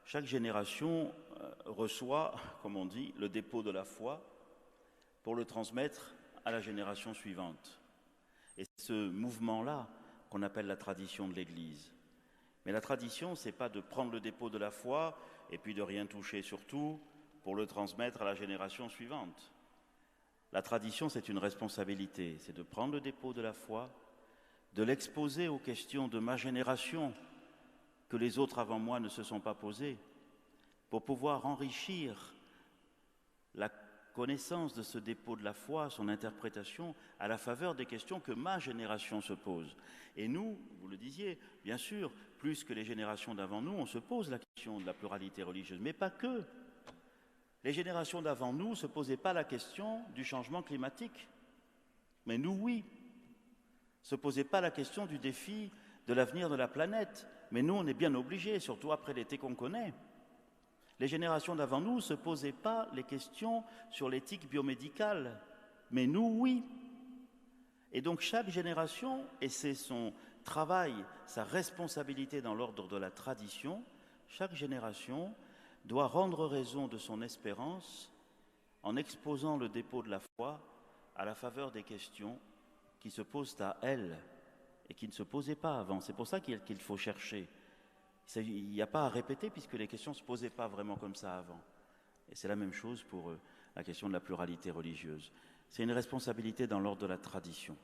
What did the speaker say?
chaque génération reçoit, comme on dit, le dépôt de la foi pour le transmettre à la génération suivante. Et c'est ce mouvement-là qu'on appelle la tradition de l'Église. Mais la tradition, ce n'est pas de prendre le dépôt de la foi et puis de rien toucher surtout pour le transmettre à la génération suivante. La tradition, c'est une responsabilité, c'est de prendre le dépôt de la foi, de l'exposer aux questions de ma génération que les autres avant moi ne se sont pas posées, pour pouvoir enrichir la connaissance de ce dépôt de la foi, son interprétation, à la faveur des questions que ma génération se pose. Et nous, vous le disiez, bien sûr, plus que les générations d'avant nous, on se pose la question de la pluralité religieuse, mais pas que. Les générations d'avant nous ne se posaient pas la question du changement climatique, mais nous, oui. Ne se posaient pas la question du défi de l'avenir de la planète, mais nous, on est bien obligés, surtout après l'été qu'on connaît. Les générations d'avant nous ne se posaient pas les questions sur l'éthique biomédicale, mais nous, oui. Et donc chaque génération, et c'est son travail, sa responsabilité dans l'ordre de la tradition, chaque génération doit rendre raison de son espérance en exposant le dépôt de la foi à la faveur des questions qui se posent à elle et qui ne se posaient pas avant. C'est pour ça qu'il faut chercher. Il n'y a pas à répéter puisque les questions ne se posaient pas vraiment comme ça avant. Et c'est la même chose pour la question de la pluralité religieuse. C'est une responsabilité dans l'ordre de la tradition.